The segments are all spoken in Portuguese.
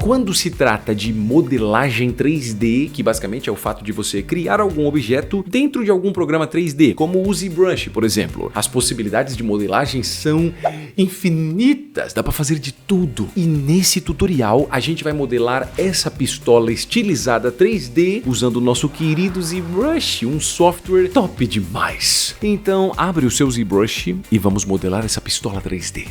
Quando se trata de modelagem 3D, que basicamente é o fato de você criar algum objeto dentro de algum programa 3D, como o ZBrush, por exemplo, as possibilidades de modelagem são infinitas, dá pra fazer de tudo. E nesse tutorial a gente vai modelar essa pistola estilizada 3D usando o nosso querido ZBrush, um software top demais. Então abre o seu ZBrush e vamos modelar essa pistola 3D.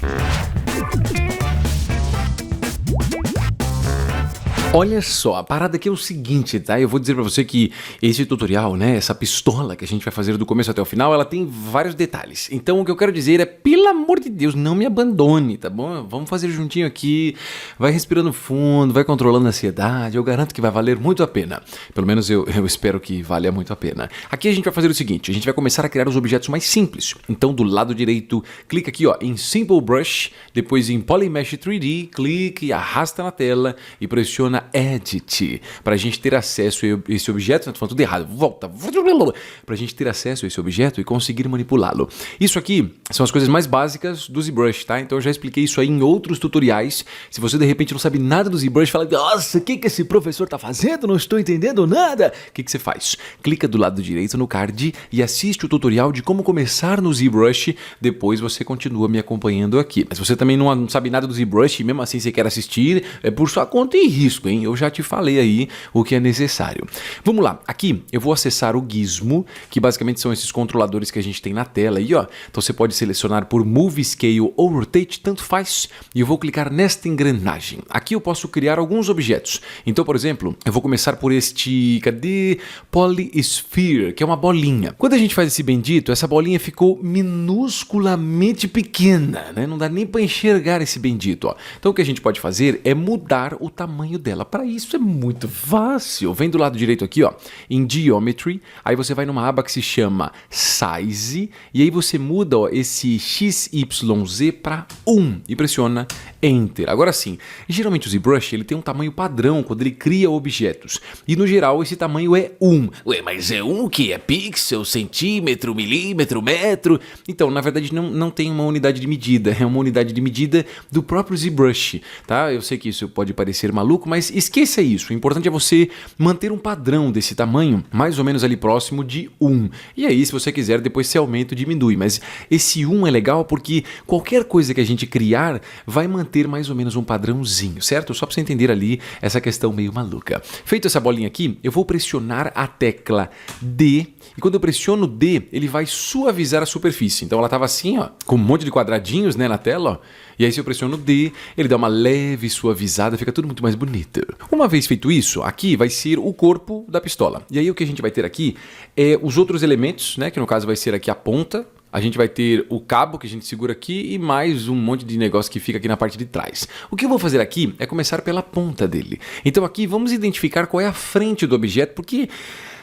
Olha só, a parada aqui é o seguinte, tá? Eu vou dizer pra você que esse tutorial, né, essa pistola que a gente vai fazer do começo até o final, ela tem vários detalhes. Então o que eu quero dizer é, pelo amor de Deus, não me abandone, tá bom? Vamos fazer juntinho aqui, vai respirando fundo, vai controlando a ansiedade, eu garanto que vai valer muito a pena. Pelo menos eu espero que valha muito a pena. Aqui a gente vai fazer o seguinte, a gente vai começar a criar os objetos mais simples. Então do lado direito, clica aqui ó, em Simple Brush, depois em Polymesh 3D, clique, arrasta na tela e pressiona Edit, para a gente ter acesso a esse objeto, tô falando tudo errado, volta, para a gente ter acesso a esse objeto e conseguir manipulá-lo. Isso aqui são as coisas mais básicas do ZBrush, tá? Então eu já expliquei isso aí em outros tutoriais. Se você de repente não sabe nada do ZBrush, fala, nossa, o que esse professor tá fazendo? Não estou entendendo nada. O que você faz? Clica do lado direito no card e assiste o tutorial de como começar no ZBrush, depois você continua me acompanhando aqui. Mas se você também não sabe nada do ZBrush e mesmo assim você quer assistir, é por sua conta e risco, hein? Eu já te falei aí o que é necessário. Vamos lá, aqui eu vou acessar o Gizmo, que basicamente são esses controladores que a gente tem na tela aí, ó. Então você pode selecionar por Move, Scale ou Rotate, tanto faz, e eu vou clicar nesta engrenagem. Aqui eu posso criar alguns objetos. Então, por exemplo, eu vou começar por este, cadê? Polysphere, que é uma bolinha. Quando a gente faz esse bendito, essa bolinha ficou minusculamente pequena, né? Não dá nem para enxergar esse bendito, ó. Então o que a gente pode fazer é mudar o tamanho dela. Para isso é muito fácil. Vem do lado direito aqui, ó, em Geometry, aí você vai numa aba que se chama Size, e aí você muda, ó, esse XYZ para 1 e pressiona Enter. Agora sim, geralmente o ZBrush ele tem um tamanho padrão quando ele cria objetos, e no geral esse tamanho é 1. Ué, mas é 1 o que? É pixel, centímetro, milímetro, metro? Então, na verdade não tem uma unidade de medida, é uma unidade de medida do próprio ZBrush, tá? Eu sei que isso pode parecer maluco, mas esqueça isso, o importante é você manter um padrão desse tamanho, mais ou menos ali próximo de 1. E aí, se você quiser, depois você aumenta ou diminui, mas esse 1 é legal porque qualquer coisa que a gente criar vai manter mais ou menos um padrãozinho, certo? Só para você entender ali essa questão meio maluca. Feito essa bolinha aqui, eu vou pressionar a tecla D, e quando eu pressiono D, ele vai suavizar a superfície. Então ela estava assim, ó, com um monte de quadradinhos, né, na tela, ó. E aí se eu pressiono D, ele dá uma leve suavizada, fica tudo muito mais bonito. Uma vez feito isso, aqui vai ser o corpo da pistola. E aí o que a gente vai ter aqui é os outros elementos, né, que no caso vai ser aqui a ponta. A gente vai ter o cabo que a gente segura aqui e mais um monte de negócio que fica aqui na parte de trás. O que eu vou fazer aqui é começar pela ponta dele. Então aqui vamos identificar qual é a frente do objeto, porque,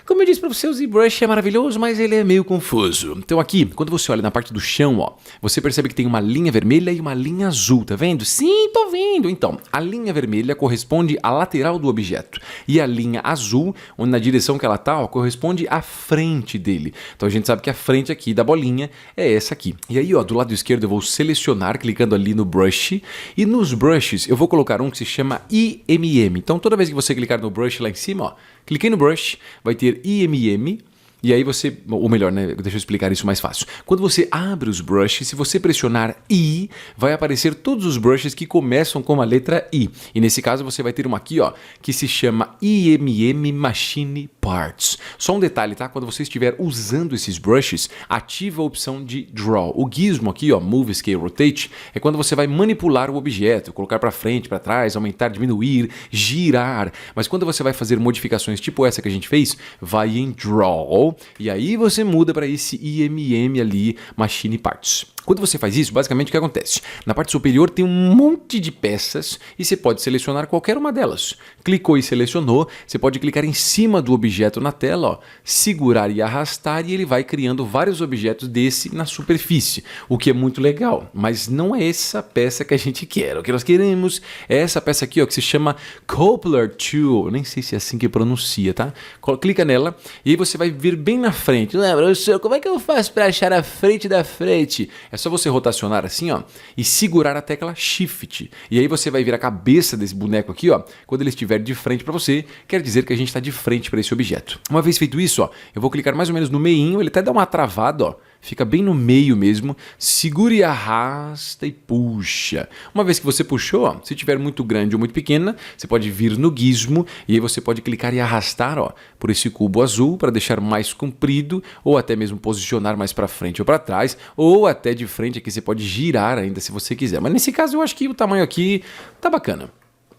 como eu disse para você, o ZBrush é maravilhoso, mas ele é meio confuso. Então aqui, quando você olha na parte do chão, ó, você percebe que tem uma linha vermelha e uma linha azul, tá vendo? Sim, tô vendo. Então, a linha vermelha corresponde à lateral do objeto e a linha azul, onde na direção que ela tá, ó, corresponde à frente dele. Então a gente sabe que a frente aqui da bolinha é essa aqui. E aí, ó, do lado esquerdo eu vou selecionar, clicando ali no brush, e nos brushes eu vou colocar um que se chama IMM. Então toda vez que você clicar no brush lá em cima, ó, cliquei no brush, vai ter IMM, e aí você, ou melhor, né, deixa eu explicar isso mais fácil. Quando você abre os brushes, se você pressionar I, vai aparecer todos os brushes que começam com a letra I. E nesse caso você vai ter uma aqui, ó, que se chama IMM Machine Parts. Só um detalhe, tá? Quando você estiver usando esses brushes, ativa a opção de Draw. O gizmo aqui, ó, Move, Scale, Rotate, é quando você vai manipular o objeto, colocar para frente, para trás, aumentar, diminuir, girar. Mas quando você vai fazer modificações tipo essa que a gente fez, vai em Draw. E aí você muda para esse IMM ali, Machine Parts. Quando você faz isso, basicamente o que acontece? Na parte superior tem um monte de peças e você pode selecionar qualquer uma delas. Clicou e selecionou, você pode clicar em cima do objeto na tela, ó, segurar e arrastar, e ele vai criando vários objetos desse na superfície, o que é muito legal. Mas não é essa peça que a gente quer. O que nós queremos é essa peça aqui, ó, que se chama Coupler Tool. Eu nem sei se é assim que pronuncia, tá? Clica nela e aí você vai vir bem na frente. Lembra, como é que eu faço para achar a frente da frente? É só você rotacionar assim, ó, e segurar a tecla Shift. E aí você vai ver a cabeça desse boneco aqui, ó, quando ele estiver de frente para você, quer dizer que a gente está de frente para esse objeto. Uma vez feito isso, ó, eu vou clicar mais ou menos no meinho, ele até dá uma travada, ó. Fica bem no meio mesmo, segura e arrasta e puxa. Uma vez que você puxou, ó, se tiver muito grande ou muito pequena, você pode vir no gizmo e aí você pode clicar e arrastar, ó, por esse cubo azul para deixar mais comprido ou até mesmo posicionar mais para frente ou para trás ou até de frente aqui você pode girar ainda se você quiser. Mas nesse caso eu acho que o tamanho aqui tá bacana.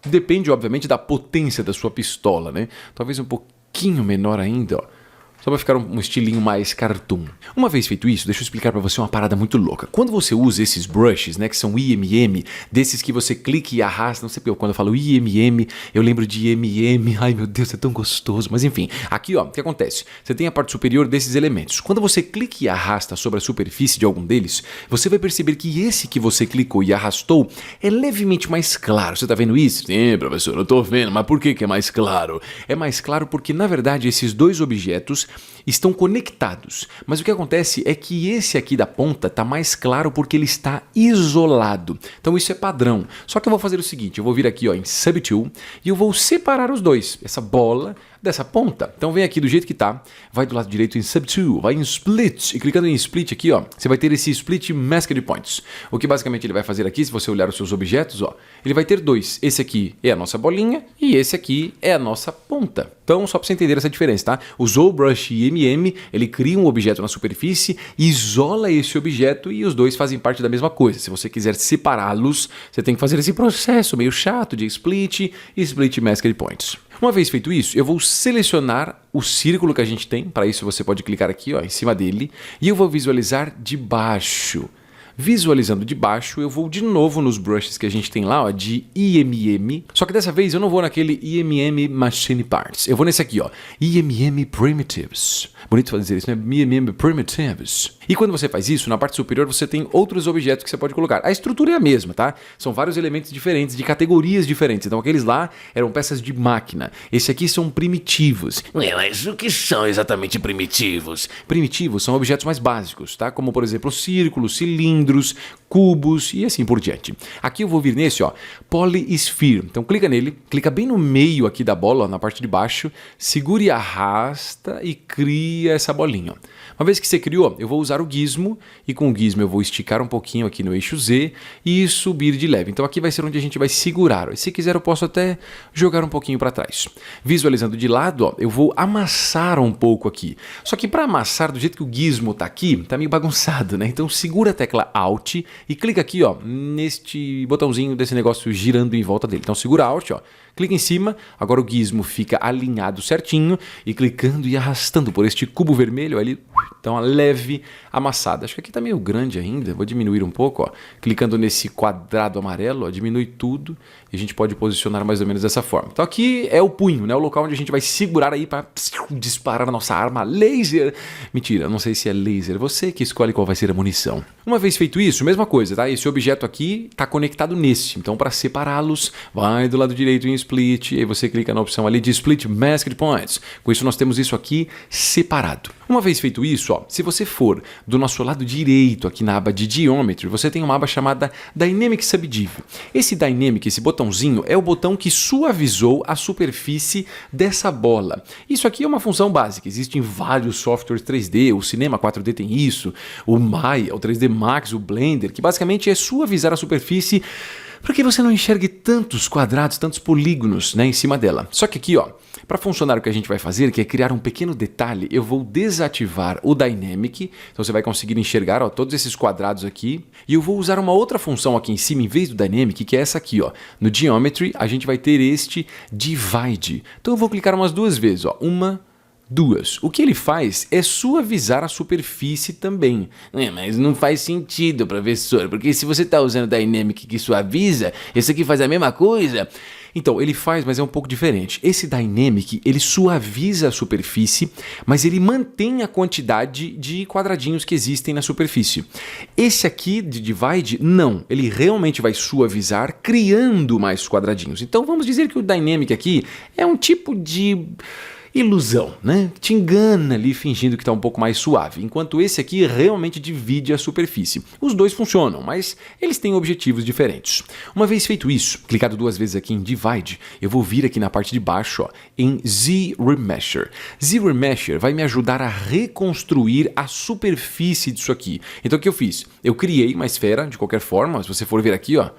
Depende obviamente da potência da sua pistola, né? Talvez um pouquinho menor ainda, ó. Só para ficar um estilinho mais cartoon. Uma vez feito isso, deixa eu explicar para você uma parada muito louca. Quando você usa esses brushes, né, que são IMM, desses que você clica e arrasta, não sei porque quando eu falo IMM, eu lembro de MM, ai meu Deus, é tão gostoso. Mas enfim, aqui ó, o que acontece? Você tem a parte superior desses elementos. Quando você clica e arrasta sobre a superfície de algum deles, você vai perceber que esse que você clicou e arrastou é levemente mais claro. Você tá vendo isso? Sim, professor, eu tô vendo, mas por que é mais claro? É mais claro porque, na verdade, esses dois objetos estão conectados, mas o que acontece é que esse aqui da ponta está mais claro porque ele está isolado, então isso é padrão. Só que eu vou fazer o seguinte, eu vou vir aqui ó, em Subtool e eu vou separar os dois, essa bola dessa ponta. Então vem aqui do jeito que tá, vai do lado direito em Subtool, vai em Split, e clicando em Split aqui, ó, você vai ter esse Split Masked Points. O que basicamente ele vai fazer aqui, se você olhar os seus objetos, ó, ele vai ter dois. Esse aqui é a nossa bolinha e esse aqui é a nossa ponta. Então, só para você entender essa diferença, tá? O ZoBrush IMM, ele cria um objeto na superfície, isola esse objeto e os dois fazem parte da mesma coisa. Se você quiser separá-los, você tem que fazer esse processo meio chato de Split e Split Masked Points. Uma vez feito isso, eu vou selecionar o círculo que a gente tem. Para isso você pode clicar aqui ó, em cima dele e eu vou visualizar de baixo. Visualizando de baixo, eu vou de novo nos brushes que a gente tem lá, ó, de IMM. Só que dessa vez eu não vou naquele IMM Machine Parts. Eu vou nesse aqui, ó, IMM Primitives. Bonito dizer isso, né? IMM Primitives. E quando você faz isso, na parte superior você tem outros objetos que você pode colocar. A estrutura é a mesma, tá? São vários elementos diferentes, de categorias diferentes. Então aqueles lá eram peças de máquina. Esse aqui são primitivos. Mas o que são exatamente primitivos? Primitivos são objetos mais básicos, tá? Como por exemplo círculos, cilindros, cubos e assim por diante. Aqui eu vou vir nesse, ó, Polysphere. Então clica nele, clica bem no meio aqui da bola, ó, na parte de baixo, segura e arrasta e cria essa bolinha. Uma vez que você criou, eu vou usar o gizmo e com o gizmo eu vou esticar um pouquinho aqui no eixo Z e subir de leve. Então aqui vai ser onde a gente vai segurar. Se quiser eu posso até jogar um pouquinho para trás. Visualizando de lado, ó, eu vou amassar um pouco aqui. Só que para amassar, do jeito que o gizmo tá aqui, tá meio bagunçado, né? Então segura a tecla Alt e clica aqui, ó, neste botãozinho desse negócio girando em volta dele. Então segura Alt, ó, clica em cima, agora o gizmo fica alinhado certinho e clicando e arrastando por este cubo vermelho ali, então uma leve amassada. Acho que aqui tá meio grande ainda, vou diminuir um pouco, ó, clicando nesse quadrado amarelo, ó, diminui tudo e a gente pode posicionar mais ou menos dessa forma. Então aqui é o punho, né, o local onde a gente vai segurar aí para disparar a nossa arma laser. Mentira, não sei se é laser, você que escolhe qual vai ser a munição. Uma vez feito isso, mesma coisa, tá? Esse objeto aqui tá conectado nesse, então para separá-los, vai do lado direito em Split, e aí você clica na opção ali de Split Masked Points. Com isso nós temos isso aqui separado. Uma vez feito isso, ó, se você for do nosso lado direito aqui na aba de Geometry, você tem uma aba chamada Dynamic Subdiv. Esse Dynamic, esse botãozinho, é o botão que suavizou a superfície dessa bola. Isso aqui é uma função básica, existem vários softwares 3D, o Cinema 4D tem isso, o Maya, o 3D Max, o Blender, que basicamente é suavizar a superfície para que você não enxergue tantos quadrados, tantos polígonos, né, em cima dela. Só que aqui, ó, para funcionar o que a gente vai fazer, que é criar um pequeno detalhe, eu vou desativar o Dynamic, então você vai conseguir enxergar, ó, todos esses quadrados aqui, e eu vou usar uma outra função aqui em cima, em vez do Dynamic, que é essa aqui, ó. No Geometry, a gente vai ter este Divide. Então eu vou clicar umas duas vezes, ó, uma, duas. O que ele faz é suavizar a superfície também. Mas não faz sentido, professor, porque se você está usando Dynamic que suaviza, esse aqui faz a mesma coisa. Então, ele faz, mas é um pouco diferente. Esse Dynamic, ele suaviza a superfície, mas ele mantém a quantidade de quadradinhos que existem na superfície. Esse aqui, de Divide, não. Ele realmente vai suavizar, criando mais quadradinhos. Então, vamos dizer que o Dynamic aqui é um tipo de ilusão, né? Te engana ali fingindo que está um pouco mais suave, enquanto esse aqui realmente divide a superfície. Os dois funcionam, mas eles têm objetivos diferentes. Uma vez feito isso, clicado 2 vezes aqui em Divide, eu vou vir aqui na parte de baixo, ó, em Z-Remesher. Z-Remesher vai me ajudar a reconstruir a superfície disso aqui. Então o que eu fiz? Eu criei uma esfera, de qualquer forma, se você for ver aqui, ó,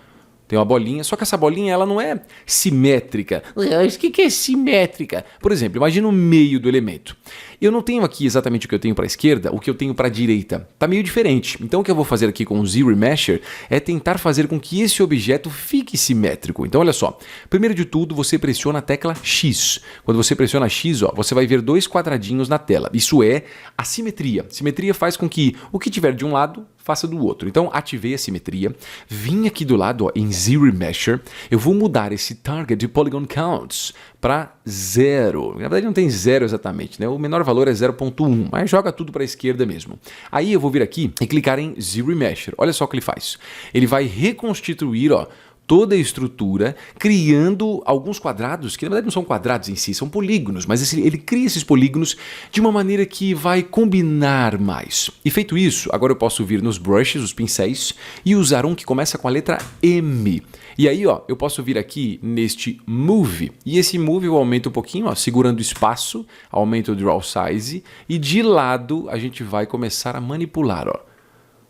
tem uma bolinha, só que essa bolinha ela não é simétrica. O que é simétrica? Por exemplo, imagina o meio do elemento. Eu não tenho aqui exatamente o que eu tenho para a esquerda, o que eu tenho para a direita. Está meio diferente. Então o que eu vou fazer aqui com o Z-Remesher é tentar fazer com que esse objeto fique simétrico. Então olha só, primeiro de tudo você pressiona a tecla X. Quando você pressiona X, ó, você vai ver 2 quadradinhos na tela. Isso é a simetria. Simetria faz com que o que tiver de um lado faça do outro. Então ativei a simetria, vim aqui do lado ó, em Z-Remesher, eu vou mudar esse Target Polygon Counts para 0. Na verdade não tem 0 exatamente, né? O menor valor é 0.1, mas joga tudo para a esquerda mesmo. Aí eu vou vir aqui e clicar em Z-Remesher. Olha só o que ele faz. Ele vai reconstituir, ó, toda a estrutura, criando alguns quadrados, que na verdade não são quadrados em si, são polígonos, mas ele cria esses polígonos de uma maneira que vai combinar mais. E feito isso, agora eu posso vir nos brushes, os pincéis, e usar um que começa com a letra M. E aí, ó, eu posso vir aqui neste Move, e esse Move eu aumento um pouquinho, ó, segurando o espaço, aumento o Draw Size, e de lado a gente vai começar a manipular, ó.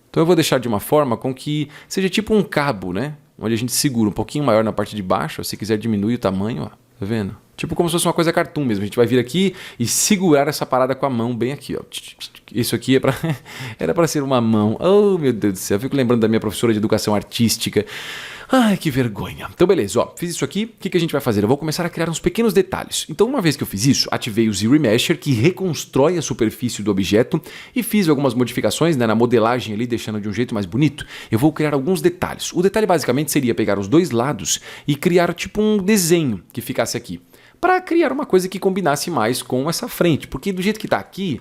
Então eu vou deixar de uma forma com que seja tipo um cabo, né? Onde a gente segura um pouquinho maior na parte de baixo, ó, se quiser diminuir o tamanho, ó, tá vendo? Tipo como se fosse uma coisa cartoon mesmo, a gente vai vir aqui e segurar essa parada com a mão bem aqui, ó. Isso aqui era para ser uma mão, oh meu Deus do céu, eu fico lembrando da minha professora de educação artística. Ai, que vergonha. Então, beleza, ó, fiz isso aqui, o que a gente vai fazer? Eu vou começar a criar uns pequenos detalhes. Então, uma vez que eu fiz isso, ativei o Z-Remesher, que reconstrói a superfície do objeto, e fiz algumas modificações, né, na modelagem ali, deixando de um jeito mais bonito. Eu vou criar alguns detalhes. O detalhe, basicamente, seria pegar os dois lados e criar, tipo, um desenho que ficasse aqui, para criar uma coisa que combinasse mais com essa frente, porque do jeito que tá aqui,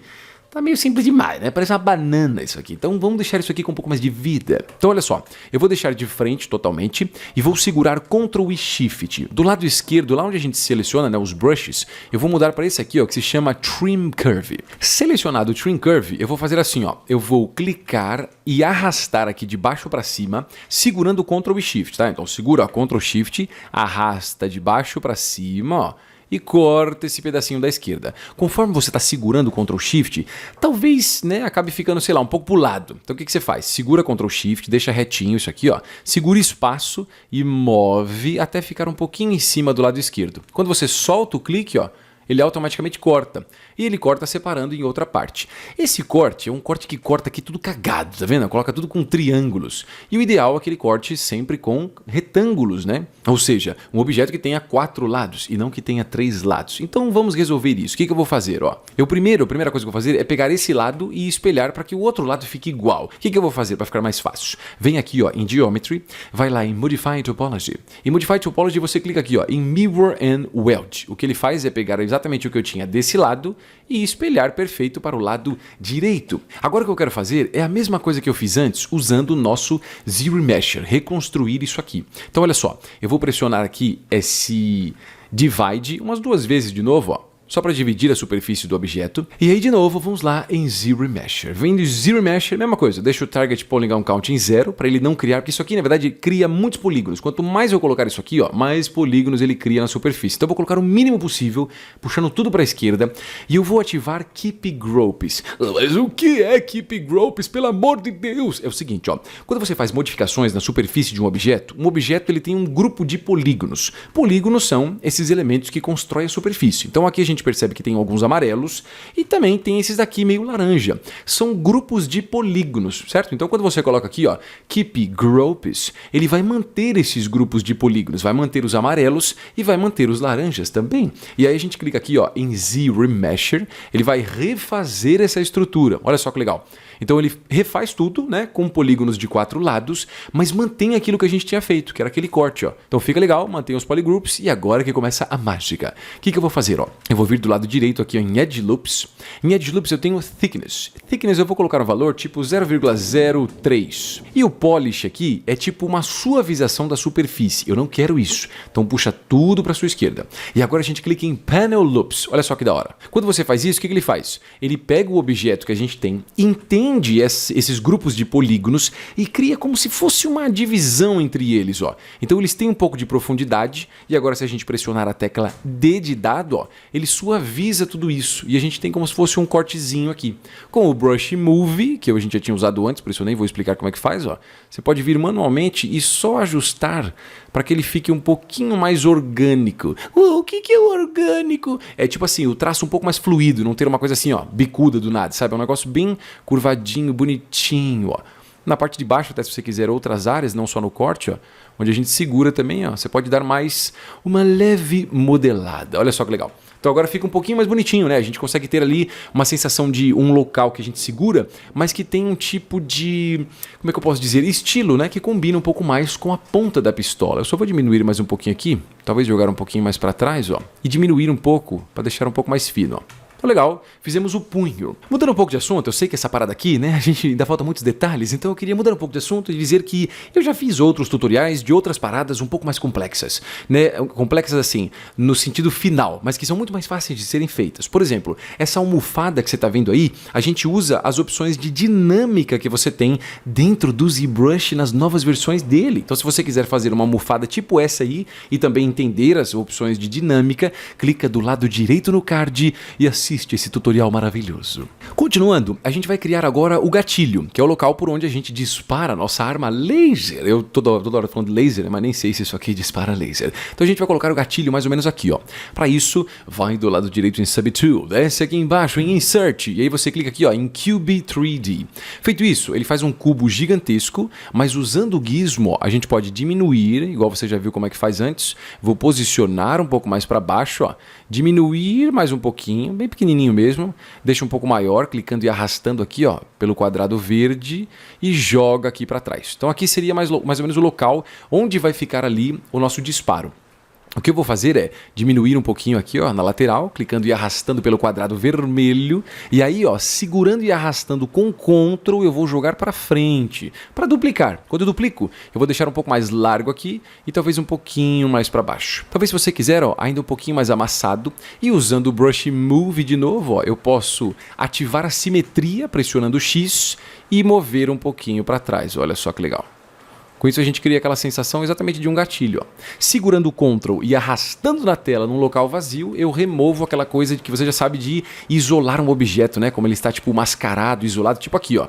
tá meio simples demais, né? Parece uma banana isso aqui. Então vamos deixar isso aqui com um pouco mais de vida. Então olha só, eu vou deixar de frente totalmente e vou segurar Ctrl e Shift. Do lado esquerdo, lá onde a gente seleciona, né, os brushes, eu vou mudar para esse aqui, ó, que se chama Trim Curve. Selecionado o Trim Curve, eu vou fazer assim, ó. Eu vou clicar e arrastar aqui de baixo para cima, segurando Ctrl e Shift, tá? Então segura, ó, Ctrl Shift, arrasta de baixo para cima, ó, e corta esse pedacinho da esquerda. Conforme você está segurando o Ctrl Shift, talvez, né, acabe ficando, sei lá, um pouco pro lado. Então o que você faz? Segura Ctrl Shift, deixa retinho isso aqui, ó. Segura espaço e move até ficar um pouquinho em cima do lado esquerdo. Quando você solta o clique, ó, ele automaticamente corta. E ele corta separando em outra parte. Esse corte é um corte que corta aqui tudo cagado, tá vendo? Coloca tudo com triângulos. E o ideal é que ele corte sempre com retângulos, né? Ou seja, um objeto que tenha 4 lados e não que tenha 3 lados. Então vamos resolver isso. O que eu vou fazer? Ó, a primeira coisa que eu vou fazer é pegar esse lado e espelhar para que o outro lado fique igual. O que eu vou fazer para ficar mais fácil? Vem aqui, ó, em Geometry, vai lá em Modify Topology. Em Modify Topology você clica aqui, ó, em Mirror and Weld. O que ele faz é pegar exatamente o que eu tinha desse lado e espelhar perfeito para o lado direito. Agora o que eu quero fazer é a mesma coisa que eu fiz antes usando o nosso Z-Remesher, reconstruir isso aqui. Então olha só, eu vou pressionar aqui esse Divide umas 2 vezes de novo, ó, só para dividir a superfície do objeto. E aí de novo, vamos lá em Z-Remesher. Vem de Z-Remesher, mesma coisa, deixa o Target Polygon Count em 0 para ele não criar, porque isso aqui na verdade cria muitos polígonos. Quanto mais eu colocar isso aqui, ó, mais polígonos ele cria na superfície. Então eu vou colocar o mínimo possível, puxando tudo para a esquerda, e eu vou ativar Keep Groups. Mas o que é Keep Groups, pelo amor de Deus? É o seguinte, ó, quando você faz modificações na superfície de um objeto ele tem um grupo de polígonos. Polígonos são esses elementos que constroem a superfície. Então aqui a gente percebe que tem alguns amarelos e também tem esses daqui meio laranja. São grupos de polígonos, certo? Então quando você coloca aqui, ó, Keep Groups, ele vai manter esses grupos de polígonos, vai manter os amarelos e vai manter os laranjas também. E aí a gente clica aqui, ó, em Z-Remesher, ele vai refazer essa estrutura. Olha só que legal. Então ele refaz tudo, né, com polígonos de 4 lados, mas mantém aquilo que a gente tinha feito, que era aquele corte, ó. Então fica legal, mantém os polygroups e agora que começa a mágica. O que eu vou fazer, ó? Eu vou vir do lado direito aqui ó, em Edge Loops. Em Edge Loops eu tenho Thickness. Thickness eu vou colocar um valor tipo 0,03. E o Polish aqui é tipo uma suavização da superfície. Eu não quero isso. Então puxa tudo para sua esquerda. E agora a gente clica em Panel Loops. Olha só que da hora. Quando você faz isso, o que ele faz? Ele pega o objeto que a gente tem, entende esses grupos de polígonos e cria como se fosse uma divisão entre eles. Ó. Então eles têm um pouco de profundidade e agora se a gente pressionar a tecla D de dado, ó, ele suaviza tudo isso e a gente tem como se fosse um cortezinho aqui. Com o Brush Move, que a gente já tinha usado antes, por isso eu nem vou explicar como é que faz, ó. Você pode vir manualmente e só ajustar para que ele fique um pouquinho mais orgânico. O que é orgânico? É tipo assim, o traço um pouco mais fluido, não ter uma coisa assim, ó, bicuda do nada, sabe? É um negócio bem curvadinho, bonitinho, ó. Na parte de baixo, até se você quiser outras áreas, não só no corte, ó, onde a gente segura também, ó, você pode dar mais uma leve modelada. Olha só que legal. Então agora fica um pouquinho mais bonitinho, né? A gente consegue ter ali uma sensação de um local que a gente segura, mas que tem um tipo de, como é que eu posso dizer, estilo, né? Que combina um pouco mais com a ponta da pistola. Eu só vou diminuir mais um pouquinho aqui, talvez jogar um pouquinho mais para trás, ó, e diminuir um pouco para deixar um pouco mais fino, ó. Então, legal, fizemos o punho. Mudando um pouco de assunto, eu sei que essa parada aqui, né, a gente ainda falta muitos detalhes, então eu queria mudar um pouco de assunto e dizer que eu já fiz outros tutoriais de outras paradas um pouco mais complexas, né, complexas assim, no sentido final, mas que são muito mais fáceis de serem feitas. Por exemplo, essa almofada que você está vendo aí, a gente usa as opções de dinâmica que você tem dentro do ZBrush nas novas versões dele. Então, se você quiser fazer uma almofada tipo essa aí e também entender as opções de dinâmica, clica do lado direito no card e assiste esse tutorial maravilhoso. Continuando, a gente vai criar agora o gatilho, que é o local por onde a gente dispara a nossa arma laser. Eu toda hora falando de laser, mas nem sei se isso aqui dispara laser. Então a gente vai colocar o gatilho mais ou menos aqui, ó. Para isso, vai do lado direito em Subtool, desce aqui embaixo em Insert, e aí você clica aqui, ó, em Cube 3D. Feito isso, ele faz um cubo gigantesco, mas usando o gizmo, a gente pode diminuir, igual você já viu como é que faz antes. Vou posicionar um pouco mais para baixo, ó. Diminuir mais um pouquinho, bem pequenininho mesmo, deixa um pouco maior, clicando e arrastando aqui, ó, pelo quadrado verde e joga aqui para trás. Então aqui seria mais ou menos o local onde vai ficar ali o nosso disparo. O que eu vou fazer é diminuir um pouquinho aqui, ó, na lateral, clicando e arrastando pelo quadrado vermelho. E aí, ó, segurando e arrastando com Ctrl, eu vou jogar para frente, para duplicar. Quando eu duplico, eu vou deixar um pouco mais largo aqui e talvez um pouquinho mais para baixo. Talvez se você quiser, ó, ainda um pouquinho mais amassado. E usando o Brush Move de novo, ó, eu posso ativar a simetria pressionando o X e mover um pouquinho para trás. Olha só que legal. Com isso a gente cria aquela sensação exatamente de um gatilho. Ó. Segurando o Ctrl e arrastando na tela num local vazio, eu removo aquela coisa que você já sabe de isolar um objeto, né? Como ele está tipo mascarado, isolado, tipo aqui, ó.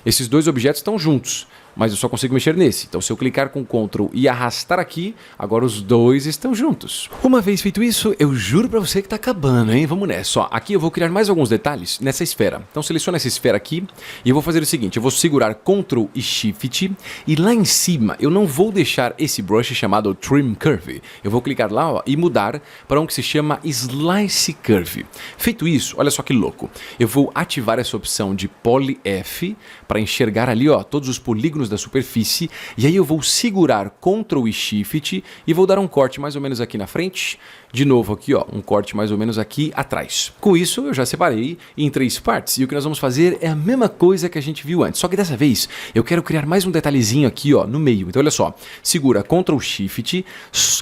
Esses dois objetos estão juntos, mas eu só consigo mexer nesse. Então se eu clicar com Ctrl e arrastar aqui, agora os dois estão juntos. Uma vez feito isso, eu juro pra você que tá acabando, hein? Vamos nessa. Ó, aqui eu vou criar mais alguns detalhes nessa esfera. Então seleciona essa esfera aqui e eu vou fazer o seguinte, eu vou segurar Ctrl e Shift e lá em cima eu não vou deixar esse brush chamado Trim Curve. Eu vou clicar lá, ó, e mudar para um que se chama Slice Curve. Feito isso, olha só que louco. Eu vou ativar essa opção de Poly F para enxergar ali, ó, todos os polígonos da superfície, e aí eu vou segurar Ctrl e Shift e vou dar um corte mais ou menos aqui na frente, de novo aqui, ó, um corte mais ou menos aqui atrás. Com isso eu já separei em 3 partes e o que nós vamos fazer é a mesma coisa que a gente viu antes, só que dessa vez eu quero criar mais um detalhezinho aqui, ó, no meio. Então olha só, segura Ctrl Shift,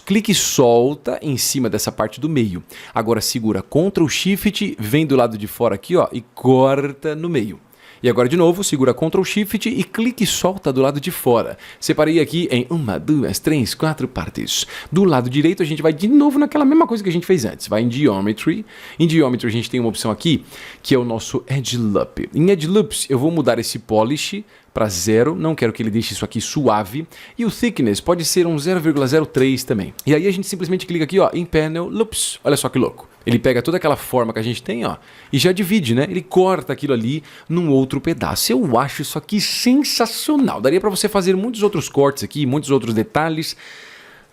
clique e solta em cima dessa parte do meio. Agora segura Ctrl Shift, vem do lado de fora aqui, ó, e corta no meio. E agora de novo, segura Ctrl Shift e clique e solta do lado de fora. Separei aqui em 1, 2, 3, 4 partes. Do lado direito a gente vai de novo naquela mesma coisa que a gente fez antes. Vai em Geometry. Em Geometry a gente tem uma opção aqui, que é o nosso Edge Loop. Em Edge Loops eu vou mudar esse Polish para 0, não quero que ele deixe isso aqui suave. E o Thickness pode ser um 0,03 também. E aí a gente simplesmente clica aqui, ó, em Panel Loops. Olha só que louco. Ele pega toda aquela forma que a gente tem, ó, e já divide, né? Ele corta aquilo ali num outro pedaço. Eu acho isso aqui sensacional. Daria para você fazer muitos outros cortes aqui, muitos outros detalhes.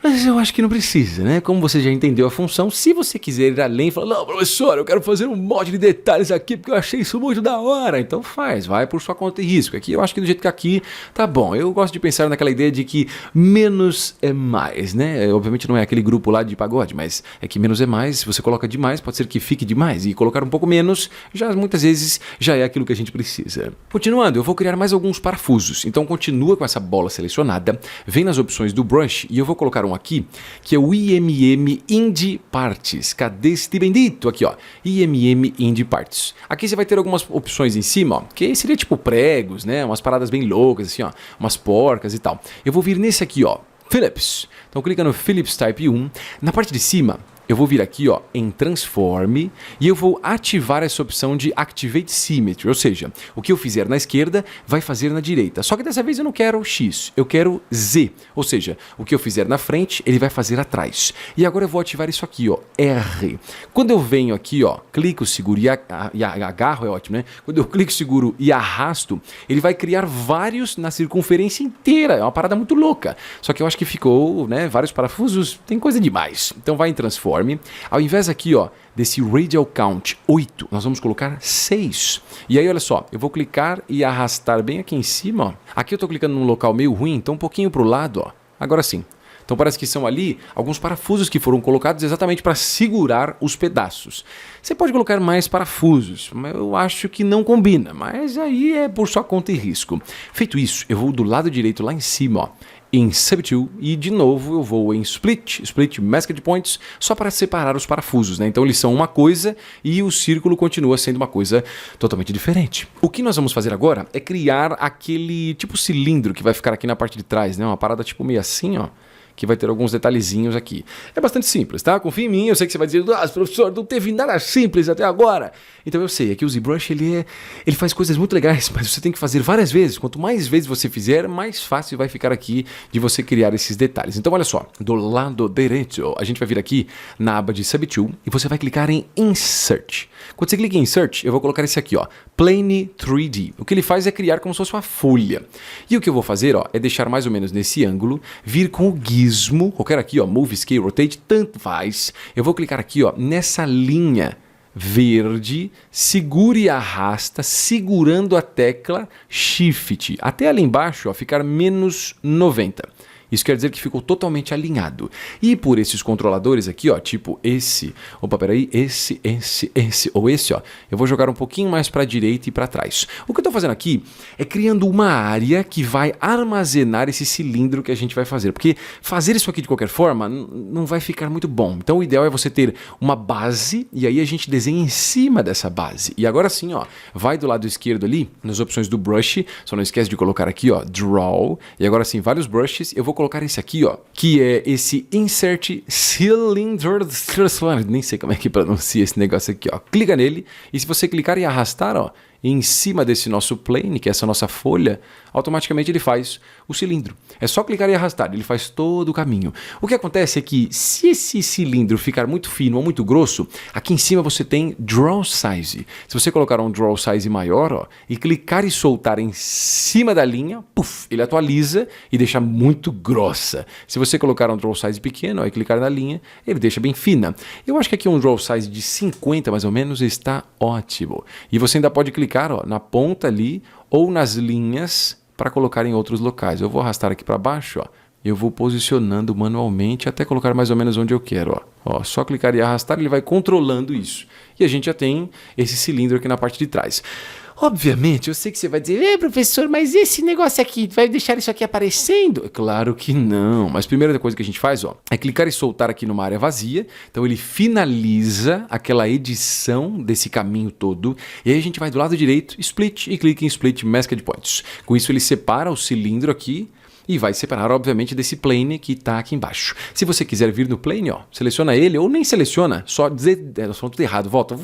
Mas eu acho que não precisa, né? Como você já entendeu a função, se você quiser ir além e falar, não, professor, eu quero fazer um monte de detalhes aqui porque eu achei isso muito da hora, então faz, vai por sua conta e risco. Aqui eu acho que do jeito que aqui tá bom. Eu gosto de pensar naquela ideia de que menos é mais, né? Obviamente não é aquele grupo lá de pagode, mas é que menos é mais. Se você coloca demais, pode ser que fique demais. E colocar um pouco menos, já muitas vezes já é aquilo que a gente precisa. Continuando, eu vou criar mais alguns parafusos. Então continua com essa bola selecionada, vem nas opções do brush e eu vou colocar um aqui, que é o IMM Indie Parts. Cadê este bendito? Aqui, ó. IMM Indie Parts. Aqui você vai ter algumas opções em cima, ó, que seria tipo pregos, né? Umas paradas bem loucas, assim, ó. Umas porcas e tal. Eu vou vir nesse aqui, ó. Philips. Então clica no Philips Type 1. Na parte de cima, eu vou vir aqui, ó, em Transform e eu vou ativar essa opção de Activate Symmetry, ou seja, o que eu fizer na esquerda vai fazer na direita. Só que dessa vez eu não quero X, eu quero Z, ou seja, o que eu fizer na frente, ele vai fazer atrás. E agora eu vou ativar isso aqui, ó, R. Quando eu venho aqui, ó, clico, seguro e agarro, é ótimo, né? Quando eu clico, seguro e arrasto, ele vai criar vários na circunferência inteira. É uma parada muito louca. Só que eu acho que ficou, né, vários parafusos, tem coisa demais. Então vai em Transform. Ao invés aqui, ó, desse Radial Count 8, nós vamos colocar 6. E aí, olha só, eu vou clicar e arrastar bem aqui em cima, ó. Aqui eu tô clicando num local meio ruim, então um pouquinho pro lado, ó. Agora sim. Então parece que são ali alguns parafusos que foram colocados exatamente para segurar os pedaços. Você pode colocar mais parafusos, mas eu acho que não combina, mas aí é por sua conta e risco. Feito isso, eu vou do lado direito lá em cima, ó, em Subtool e de novo eu vou em Split Masked Points, só para separar os parafusos, né? Então eles são uma coisa e o círculo continua sendo uma coisa totalmente diferente. O que nós vamos fazer agora é criar aquele tipo cilindro que vai ficar aqui na parte de trás, né? Uma parada tipo meio assim, ó, que vai ter alguns detalhezinhos aqui. É bastante simples, tá? Confia em mim, eu sei que você vai dizer, professor, não teve nada simples até agora. Então eu sei, é que o ZBrush, ele faz coisas muito legais, mas você tem que fazer várias vezes. Quanto mais vezes você fizer, mais fácil vai ficar aqui de você criar esses detalhes. Então olha só, do lado direito, a gente vai vir aqui na aba de Subtool e você vai clicar em Insert. Quando você clica em Insert, eu vou colocar esse aqui, ó, Plane 3D. O que ele faz é criar como se fosse uma folha. E o que eu vou fazer, ó, é deixar mais ou menos nesse ângulo, vir com o gizmo, qualquer aqui, ó, Move, Scale, Rotate, tanto faz. Eu vou clicar aqui, ó, nessa linha verde, segura e arrasta, segurando a tecla Shift, até ali embaixo, ó, ficar menos 90. Isso quer dizer que ficou totalmente alinhado. E por esses controladores aqui, ó, tipo esse, opa, peraí, esse, ou esse, ó, eu vou jogar um pouquinho mais para a direita e para trás. O que eu estou fazendo aqui é criando uma área que vai armazenar esse cilindro que a gente vai fazer. Porque fazer isso aqui de qualquer forma não vai ficar muito bom. Então o ideal é você ter uma base e aí a gente desenha em cima dessa base. E agora sim, ó, vai do lado esquerdo ali, nas opções do brush, só não esquece de colocar aqui, ó, Draw. E agora sim, vários brushes, eu vou colocar esse aqui, ó, que é esse Insert Cylinder, nem sei como é que pronuncia esse negócio aqui, ó. Clica nele e se você clicar e arrastar, ó, em cima desse nosso plane, que é essa nossa folha, automaticamente ele faz o cilindro. É só clicar e arrastar, ele faz todo o caminho. O que acontece é que se esse cilindro ficar muito fino ou muito grosso, aqui em cima você tem Draw Size. Se você colocar um Draw Size maior, ó, e clicar e soltar em cima da linha, puff, ele atualiza e deixa muito grossa. Se você colocar um Draw Size pequeno, ó, e clicar na linha, ele deixa bem fina. Eu acho que aqui um Draw Size de 50 mais ou menos está ótimo. E você ainda pode clicar, ó, na ponta ali ou nas linhas para colocar em outros locais. Eu vou arrastar aqui para baixo, ó, e eu vou posicionando manualmente até colocar mais ou menos onde eu quero. Ó, só clicar e arrastar, ele vai controlando isso. E a gente já tem esse cilindro aqui na parte de trás. Obviamente, eu sei que você vai dizer, professor, mas esse negócio aqui, vai deixar isso aqui aparecendo? Claro que não, mas a primeira coisa que a gente faz, ó, é clicar e soltar aqui numa área vazia, então ele finaliza aquela edição desse caminho todo, e aí a gente vai do lado direito, Split, e clica em Split Masked Points. Com isso ele separa o cilindro aqui, e vai separar, obviamente, desse plane que está aqui embaixo. Se você quiser vir no plane, ó, seleciona ele, ou nem seleciona, só tudo errado, volta,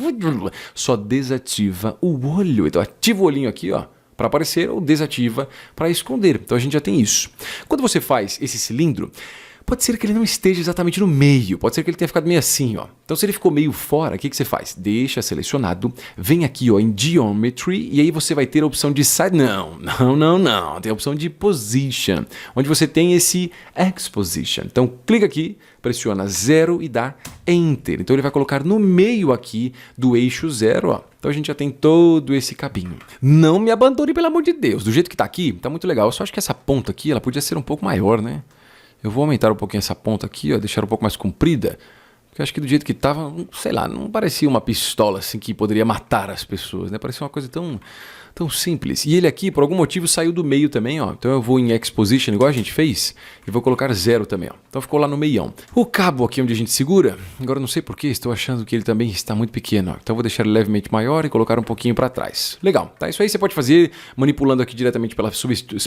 só desativa o olho. Então ativa o olhinho aqui, ó, para aparecer, ou desativa para esconder. Então a gente já tem isso. Quando você faz esse cilindro, Pode ser que ele não esteja exatamente no meio, pode ser que ele tenha ficado meio assim, ó. Então se ele ficou meio fora, o que você faz? Deixa selecionado, vem aqui ó, em Geometry e aí você vai ter a opção de Side. Não, tem a opção de Position, onde você tem esse Exposition. Então clica aqui, pressiona 0 e dá Enter. Então ele vai colocar no meio aqui do eixo 0, ó. Então a gente já tem todo esse cabinho. Não me abandone, pelo amor de Deus. Do jeito que tá aqui, tá muito legal. Eu só acho que essa ponta aqui, ela podia ser um pouco maior, né? Eu vou aumentar um pouquinho essa ponta aqui, ó, deixar um pouco mais comprida. Porque eu acho que do jeito que tava, sei lá, não parecia uma pistola assim que poderia matar as pessoas, né? Parecia uma coisa tão simples. E ele aqui, por algum motivo, saiu do meio também, ó. Então eu vou em Exposition, igual a gente fez, e vou colocar 0 também, ó. Então ficou lá no meião. O cabo aqui onde a gente segura, agora eu não sei porquê, estou achando que ele também está muito pequeno, ó. Então eu vou deixar ele levemente maior e colocar um pouquinho para trás. Legal, tá? Isso aí você pode fazer manipulando aqui diretamente pela Subtool.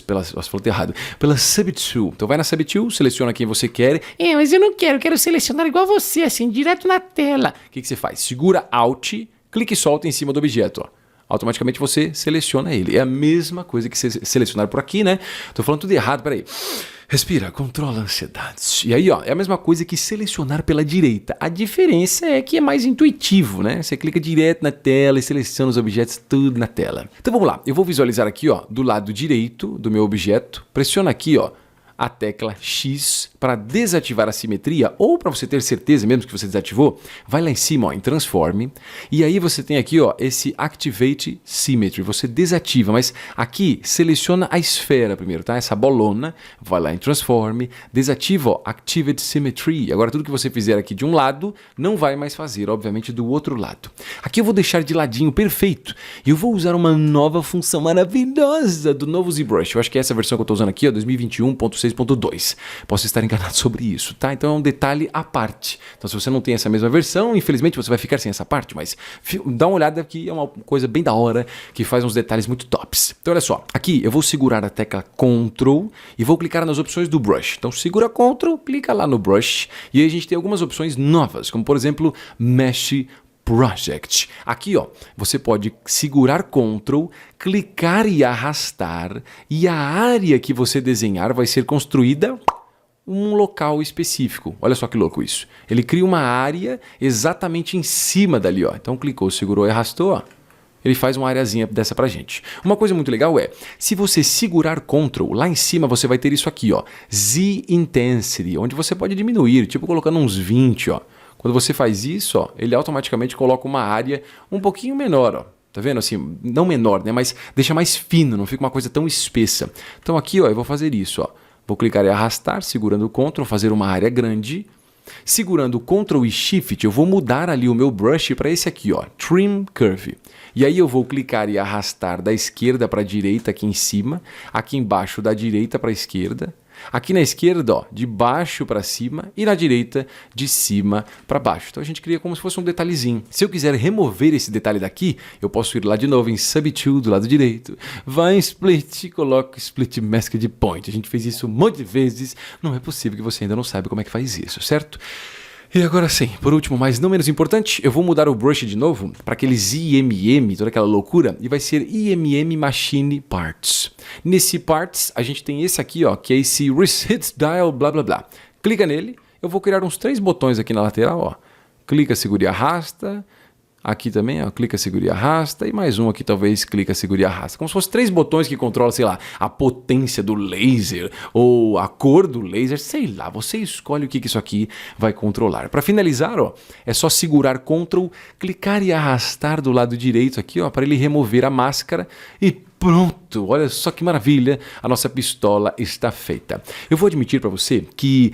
Então vai na Subtool, seleciona quem você quer. Mas eu não quero selecionar igual você, assim, direto na tela. O que você faz? Segura Alt, clica e solta em cima do objeto, ó. Automaticamente você seleciona ele. É a mesma coisa que selecionar por aqui, né? Tô falando tudo errado, peraí. Respira, controla a ansiedade. E aí, ó, é a mesma coisa que selecionar pela direita. A diferença é que é mais intuitivo, né? Você clica direto na tela e seleciona os objetos tudo na tela. Então vamos lá, eu vou visualizar aqui, ó, do lado direito do meu objeto. Pressiona aqui, ó, a tecla X para desativar a simetria ou para você ter certeza mesmo que você desativou, vai lá em cima ó, em Transform e aí você tem aqui ó, esse Activate Symmetry, você desativa, mas aqui seleciona a esfera primeiro, tá? Essa bolona, vai lá em Transform, desativa ó, Activate Symmetry, agora tudo que você fizer aqui de um lado não vai mais fazer, obviamente do outro lado. Aqui eu vou deixar de ladinho perfeito e eu vou usar uma nova função maravilhosa do novo ZBrush, eu acho que é essa versão que eu estou usando aqui, ó, 2021.6.2. Posso estar enganado sobre isso, tá? Então é um detalhe à parte. Então se você não tem essa mesma versão, infelizmente você vai ficar sem essa parte, mas dá uma olhada que é uma coisa bem da hora, que faz uns detalhes muito tops. Então olha só, aqui eu vou segurar a tecla Ctrl e vou clicar nas opções do Brush. Então segura Ctrl, clica lá no Brush e aí a gente tem algumas opções novas, como por exemplo Mesh Project. Aqui, ó, você pode segurar Ctrl, clicar e arrastar e a área que você desenhar vai ser construída um local específico. Olha só que louco isso. Ele cria uma área exatamente em cima dali, ó. Então clicou, segurou e arrastou, ó. Ele faz uma areazinha dessa pra gente. Uma coisa muito legal é, se você segurar Ctrl, lá em cima você vai ter isso aqui, ó, Z Intensity, onde você pode diminuir, tipo colocando uns 20, ó. Quando você faz isso, ó, ele automaticamente coloca uma área um pouquinho menor, ó. Tá vendo? Assim, não menor, né? Mas deixa mais fino, não fica uma coisa tão espessa. Então aqui, ó, eu vou fazer isso, ó. Vou clicar e arrastar, segurando o Ctrl, fazer uma área grande. Segurando o Ctrl e Shift, eu vou mudar ali o meu brush para esse aqui, ó, Trim Curve. E aí eu vou clicar e arrastar da esquerda para a direita aqui em cima, aqui embaixo da direita para a esquerda. Aqui na esquerda, ó, de baixo para cima e na direita, de cima para baixo. Então a gente cria como se fosse um detalhezinho. Se eu quiser remover esse detalhe daqui, eu posso ir lá de novo em Subtool do lado direito, vai em Split e coloco Split Masked Point. A gente fez isso um monte de vezes, não é possível que você ainda não saiba como é que faz isso, certo? E agora sim, por último, mas não menos importante, eu vou mudar o brush de novo para aqueles IMM, toda aquela loucura, e vai ser IMM Machine Parts. Nesse Parts, a gente tem esse aqui, ó, que é esse Reset Dial, blá blá blá. Clica nele, eu vou criar uns 3 botões aqui na lateral, ó. Clica, segura e arrasta. Aqui também, ó, clica, segura e arrasta. E mais um aqui, talvez, clica, segura e arrasta. Como se fossem 3 botões que controlam, sei lá, a potência do laser ou a cor do laser. Sei lá, você escolhe o que isso aqui vai controlar. Para finalizar, ó, é só segurar Ctrl, clicar e arrastar do lado direito aqui, ó, para ele remover a máscara e pronto, olha só que maravilha, a nossa pistola está feita. Eu vou admitir para você que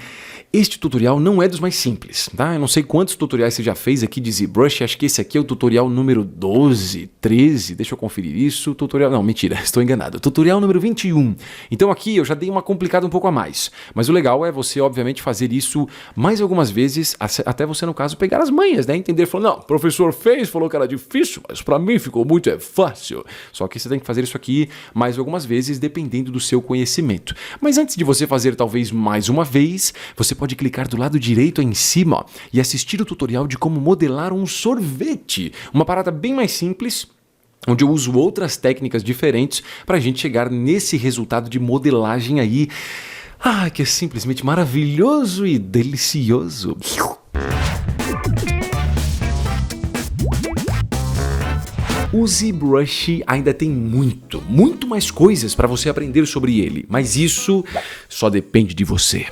este tutorial não é dos mais simples, tá? Eu não sei quantos tutoriais você já fez aqui de ZBrush, acho que esse aqui é o tutorial número 12, 13, deixa eu conferir isso, tutorial, não, mentira, estou enganado, tutorial número 21. Então aqui eu já dei uma complicada um pouco a mais, mas o legal é você, obviamente, fazer isso mais algumas vezes, até você, no caso, pegar as manhas, né? Entender, falar, não, o professor fez, falou que era difícil, mas para mim ficou muito fácil. Só que você tem que fazer isso aqui mais algumas vezes, dependendo do seu conhecimento. Mas antes de você fazer talvez mais uma vez, você pode clicar do lado direito aí em cima, ó, e assistir o tutorial de como modelar um sorvete. Uma parada bem mais simples, onde eu uso outras técnicas diferentes para a gente chegar nesse resultado de modelagem aí Ah, que é simplesmente maravilhoso e delicioso. O ZBrush ainda tem muito mais coisas para você aprender sobre ele, mas isso só depende de você.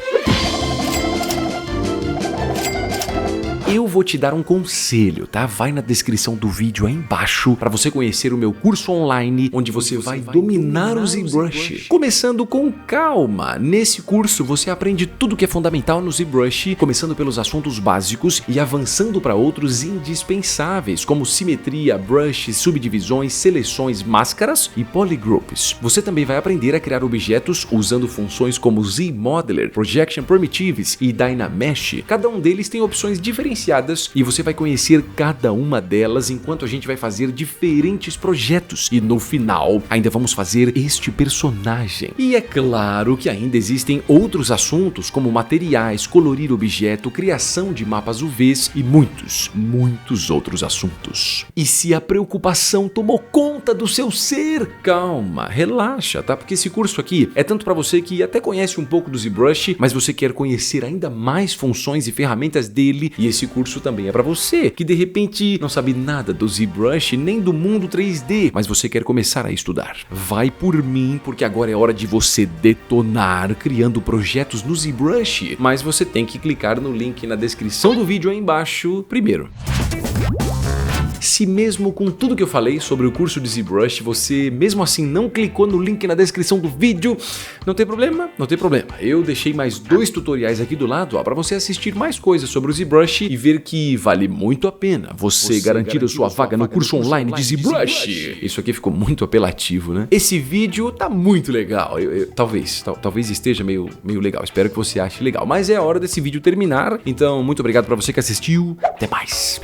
Eu vou te dar um conselho, tá? Vai na descrição do vídeo aí embaixo para você conhecer o meu curso online, onde você vai dominar o ZBrush. Começando com calma. Nesse curso você aprende tudo que é fundamental no ZBrush, começando pelos assuntos básicos e avançando para outros indispensáveis, como simetria, brushes, subdivisões, seleções, máscaras e polygroups. Você também vai aprender a criar objetos usando funções como ZModeler, Projection Primitives e Dynamesh. Cada um deles tem opções diferenciadas e você vai conhecer cada uma delas enquanto a gente vai fazer diferentes projetos. E no final, ainda vamos fazer este personagem. E é claro que ainda existem outros assuntos como materiais, colorir objeto, criação de mapas UVs e muitos outros assuntos. E se a preocupação tomou conta do seu ser, calma, relaxa, tá? Porque esse curso aqui é tanto para você que até conhece um pouco do ZBrush, mas você quer conhecer ainda mais funções e ferramentas dele, e esse curso também é para você que de repente não sabe nada do ZBrush nem do mundo 3D, mas você quer começar a estudar. Vai por mim, porque agora é hora de você detonar criando projetos no ZBrush, mas você tem que clicar no link na descrição do vídeo aí embaixo primeiro. Se mesmo com tudo que eu falei sobre o curso de ZBrush, você mesmo assim não clicou no link na descrição do vídeo, não tem problema, não tem problema. Eu deixei mais 2 tutoriais aqui do lado, para você assistir mais coisas sobre o ZBrush e ver que vale muito a pena você garantir a sua vaga no curso online de ZBrush. Isso aqui ficou muito apelativo, né? Esse vídeo tá muito legal, talvez esteja meio legal, espero que você ache legal, mas é a hora desse vídeo terminar, então muito obrigado para você que assistiu, até mais.